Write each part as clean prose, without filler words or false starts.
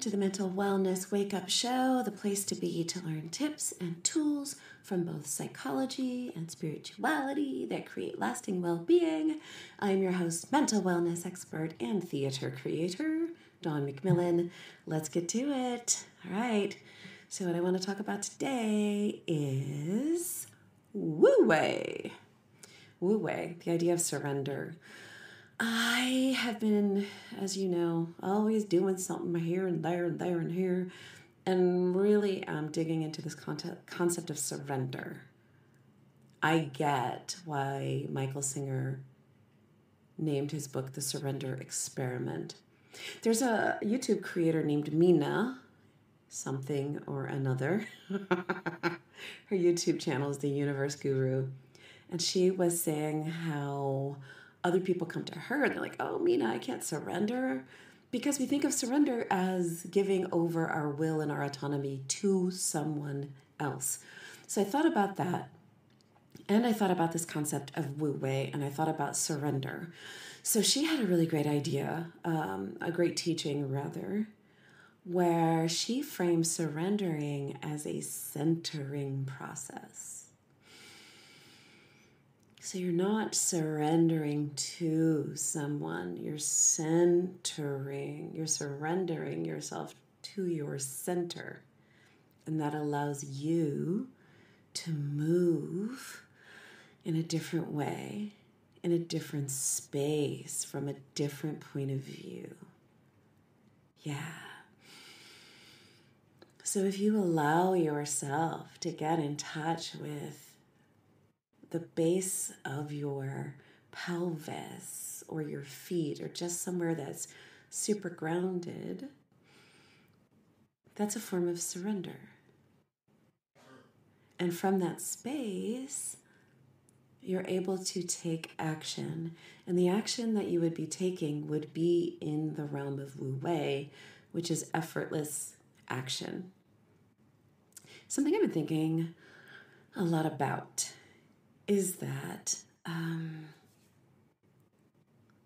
to the Mental Wellness Wake Up Show, the place to be to learn tips and tools from both psychology and spirituality that create lasting well-being. I'm your host, mental wellness expert and theater creator, Dawn McMillan. Let's get to it. All right. So what I want to talk about today is Wu-Wei. Wu-Wei, the idea of surrender. I have been, as you know, always doing something here and there and there and here, and really digging into this concept of surrender. I get why Michael Singer named his book The Surrender Experiment. There's a YouTube creator named Mina, something or another. Her YouTube channel is The Universe Guru. And she was saying how other people come to her and they're like, oh, Mina, I can't surrender. Because we think of surrender as giving over our will and our autonomy to someone else. So I thought about that. And I thought about this concept of Wu-Wei, and I thought about surrender. So she had a really great idea, a great teaching rather, where she frames surrendering as a centering process. So you're not surrendering to someone, you're centering, you're surrendering yourself to your center. And that allows you to move in a different way, in a different space, from a different point of view. Yeah. So if you allow yourself to get in touch with the base of your pelvis or your feet, or just somewhere that's super grounded, that's a form of surrender. And from that space, you're able to take action. And the action that you would be taking would be in the realm of Wu-Wei, which is effortless action. Something I've been thinking a lot about is that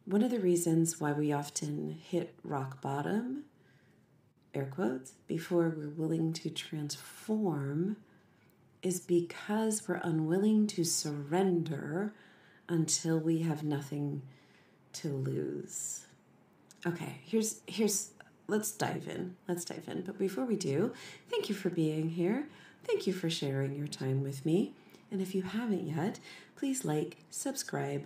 one of the reasons why we often hit rock bottom, air quotes, before we're willing to transform is because we're unwilling to surrender until we have nothing to lose. Okay, let's dive in. But before we do, thank you for being here. Thank you for sharing your time with me. And if you haven't yet, please like, subscribe,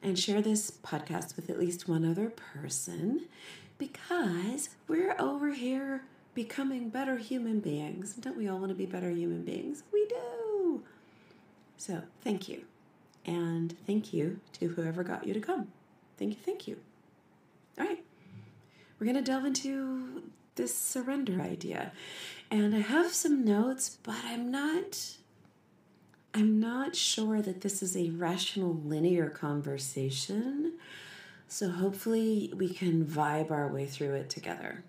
and share this podcast with at least one other person, because we're over here becoming better human beings. Don't we all want to be better human beings? We do. So thank you. And thank you to whoever got you to come. Thank you. All right. We're going to delve into this surrender idea. And I have some notes, but I'm not sure that this is a rational, linear conversation. So hopefully we can vibe our way through it together.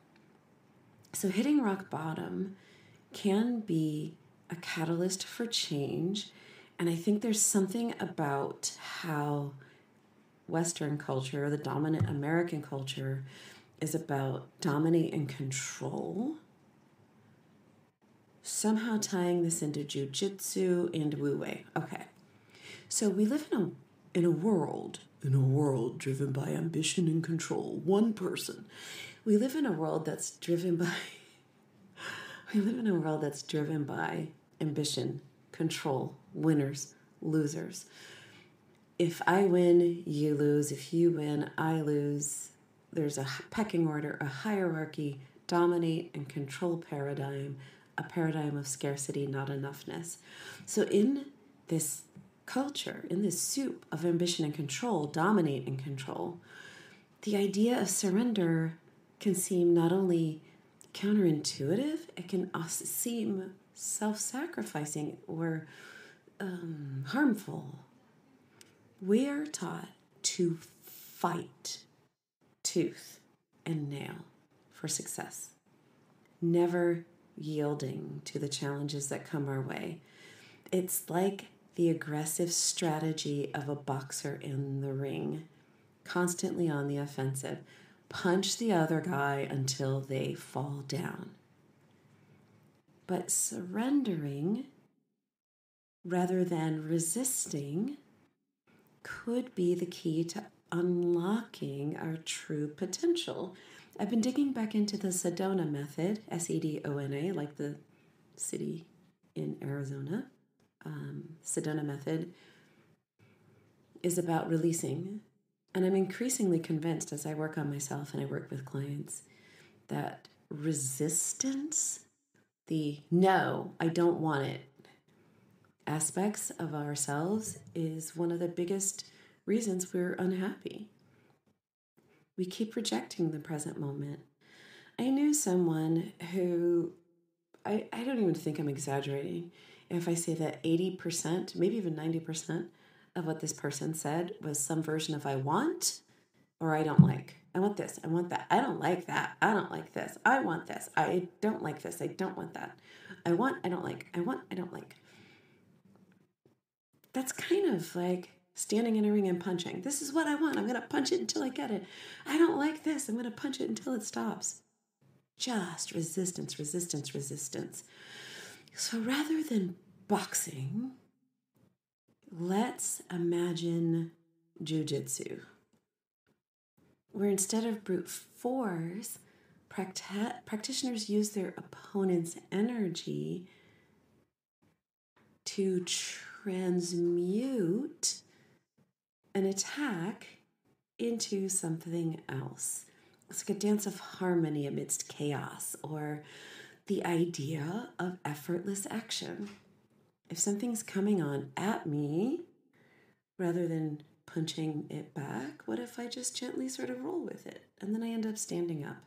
So hitting rock bottom can be a catalyst for change. And I think there's something about how Western culture, the dominant American culture, is about dominate and control. Somehow tying this into jitsu and Wu-Wei. Okay. So we live in a world driven by ambition and control. One person. We live in a world that's driven by ambition, control, winners, losers. If I win, you lose. If you win, I lose. There's a pecking order, a hierarchy, dominate and control paradigm, a paradigm of scarcity, not enoughness. So in this culture, in this soup of ambition and control, dominate and control, the idea of surrender can seem not only counterintuitive, it can also seem self-sacrificing or harmful. We are taught to fight tooth and nail for success, never yielding to the challenges that come our way. It's like the aggressive strategy of a boxer in the ring, constantly on the offensive, punch the other guy until they fall down. But surrendering rather than resisting could be the key to unlocking our true potential. I've been digging back into the Sedona method, Sedona, like the city in Arizona. Sedona method is about releasing. And I'm increasingly convinced as I work on myself and I work with clients that resistance, the no, I don't want it aspects of ourselves is one of the biggest reasons we're unhappy. We keep rejecting the present moment. I knew someone who, I don't even think I'm exaggerating if I say that 80%, maybe even 90% of what this person said was some version of I want or I don't like. I want this, I want that, I don't like that, I don't like this, I want this, I don't like this, I don't want that. I want, I don't like, I want, I don't like. That's kind of like standing in a ring and punching. This is what I want. I'm going to punch it until I get it. I don't like this. I'm going to punch it until it stops. Just resistance, resistance, resistance. So rather than boxing, let's imagine jitsu, where instead of brute force, practitioners use their opponent's energy to transmute an attack into something else. It's like a dance of harmony amidst chaos, or the idea of effortless action. If something's coming on at me, rather than punching it back, what if I just gently sort of roll with it? And then I end up standing up.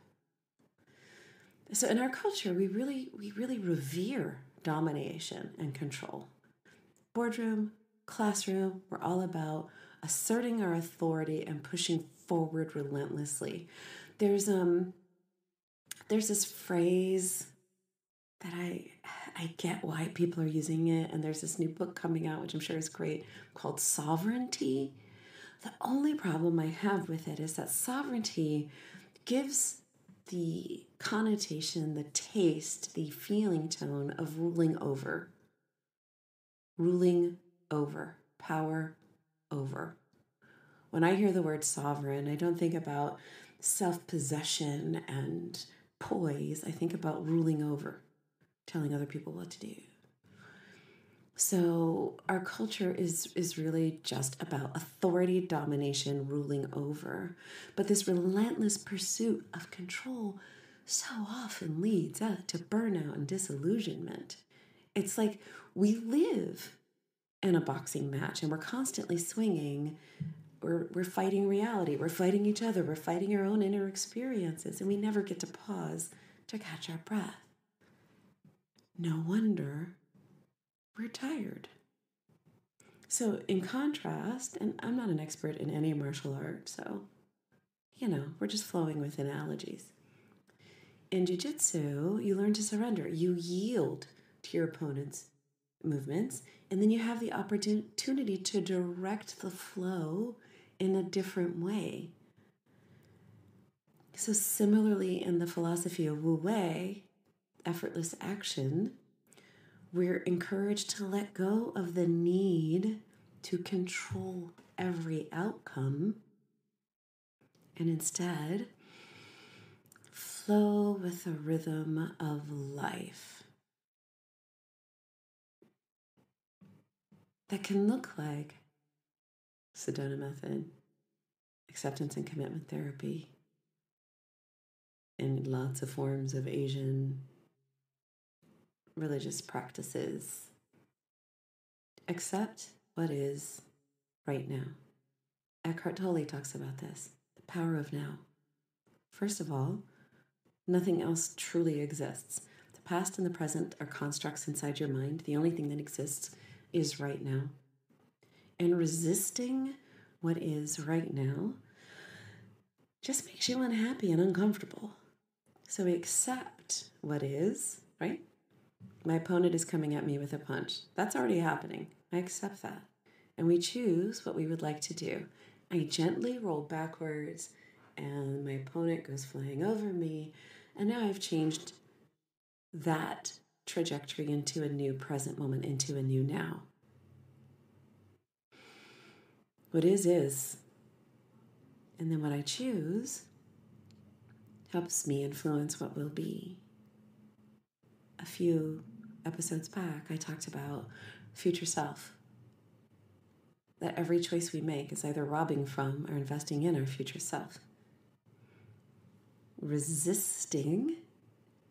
So in our culture, we really revere domination and control. Boardroom, classroom, we're all about asserting our authority and pushing forward relentlessly. There's this phrase that I get why people are using it, and there's this new book coming out, which I'm sure is great, called Sovereignty. The only problem I have with it is that sovereignty gives the connotation, the taste, the feeling tone of ruling over, power over. When I hear the word sovereign, I don't think about self-possession and poise. I think about ruling over, telling other people what to do. So our culture is really just about authority, domination, ruling over. But this relentless pursuit of control so often leads to burnout and disillusionment. It's like we live in a boxing match and we're constantly swinging. We're fighting reality. We're fighting each other. We're fighting our own inner experiences, and we never get to pause to catch our breath. No wonder we're tired. So in contrast, and I'm not an expert in any martial art, so, we're just flowing with analogies. In jiu-jitsu, you learn to surrender. You yield to your opponent's movements, and then you have the opportunity to direct the flow in a different way. So similarly, in the philosophy of Wu Wei, effortless action, we're encouraged to let go of the need to control every outcome and instead flow with the rhythm of life. That can look like Sedona method, acceptance and commitment therapy, and lots of forms of Asian religious practices. Accept what is right now. Eckhart Tolle talks about this, the power of now. First of all, nothing else truly exists. The past and the present are constructs inside your mind. The only thing that exists is right now. And resisting what is right now just makes you unhappy and uncomfortable. So we accept what is, right? My opponent is coming at me with a punch. That's already happening. I accept that. And we choose what we would like to do. I gently roll backwards and my opponent goes flying over me. And now I've changed that trajectory into a new present moment, into a new now. What is. And then what I choose helps me influence what will be. A few episodes back, I talked about future self. That every choice we make is either robbing from or investing in our future self. Resisting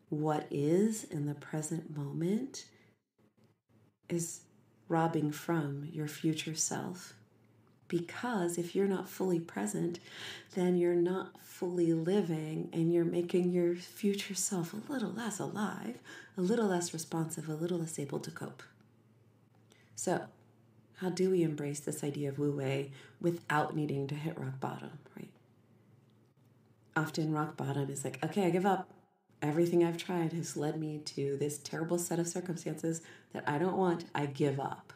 what is in the present moment is robbing from your future self. Because if you're not fully present, then you're not fully living, and you're making your future self a little less alive, a little less responsive, a little less able to cope. So, how do we embrace this idea of wu-wei without needing to hit rock bottom, right? Often rock bottom is like, okay, I give up. Everything I've tried has led me to this terrible set of circumstances that I don't want. I give up.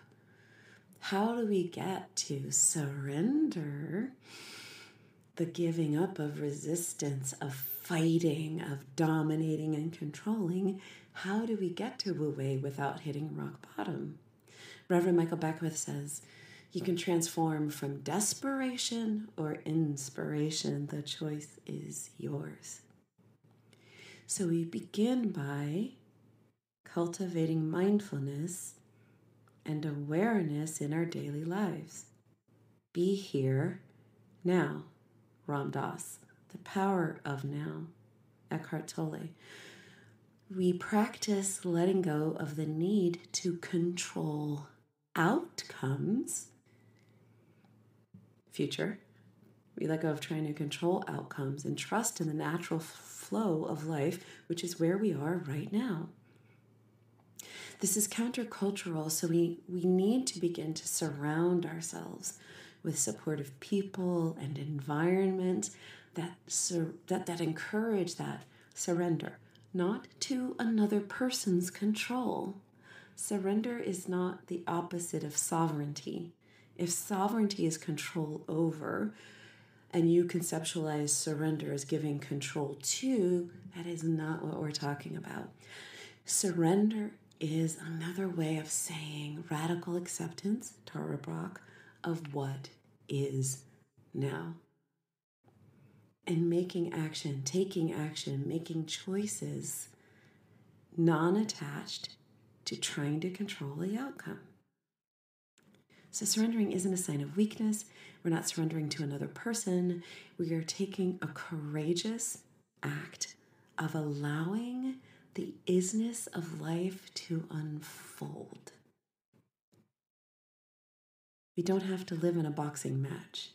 How do we get to surrender the giving up of resistance, of fighting, of dominating and controlling? How do we get to wu-wei without hitting rock bottom? Reverend Michael Beckwith says, you can transform from desperation or inspiration. The choice is yours. So we begin by cultivating mindfulness and awareness in our daily lives. Be here now. Ram Dass. The power of now. Eckhart Tolle. We practice letting go of the need to control outcomes. Future. We let go of trying to control outcomes and trust in the natural flow of life, which is where we are right now. This is countercultural, so we need to begin to surround ourselves with supportive people and environments that encourage that surrender, not to another person's control. Surrender is not the opposite of sovereignty. If sovereignty is control over, and you conceptualize surrender as giving control to, that is not what we're talking about. Surrender is another way of saying radical acceptance, Tara Brach, of what is now. And making action, taking action, making choices non-attached to trying to control the outcome. So surrendering isn't a sign of weakness. We're not surrendering to another person. We are taking a courageous act of allowing the isness of life to unfold. We don't have to live in a boxing match.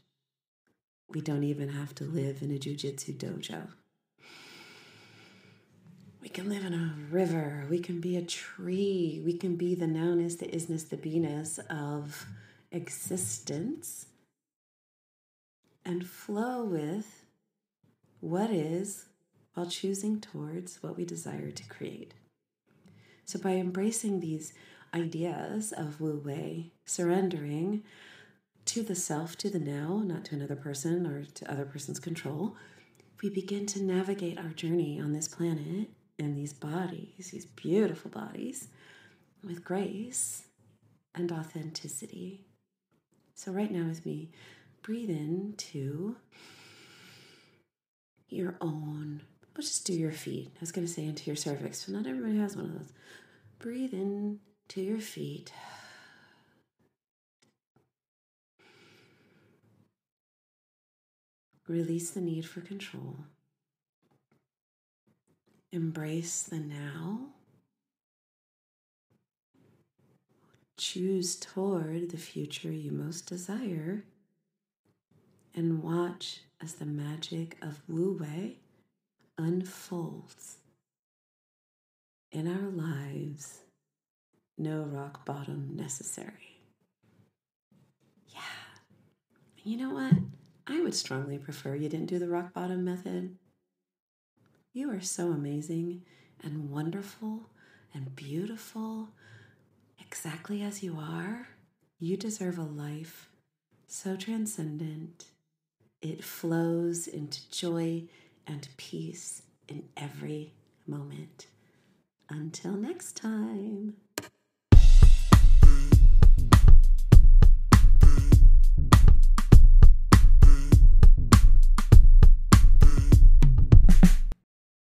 We don't even have to live in a jiu-jitsu dojo. We can live in a river. We can be a tree. We can be the nowness, the isness, the beingness of existence and flow with what is while choosing towards what we desire to create. So by embracing these ideas of wu-wei, surrendering to the self, to the now, not to another person or to other person's control, we begin to navigate our journey on this planet and these bodies, these beautiful bodies, with grace and authenticity. So right now with me, breathe into your own, let's just do your feet. I was going to say into your cervix, but not everybody has one of those. Breathe in to your feet. Release the need for control. Embrace the now. Choose toward the future you most desire. And watch as the magic of wu-wei unfolds in our lives. No rock bottom necessary. Yeah. You know what? I would strongly prefer you didn't do the rock bottom method. You are so amazing and wonderful and beautiful exactly as you are. You deserve a life so transcendent, it flows into joy and peace in every moment. Until next time.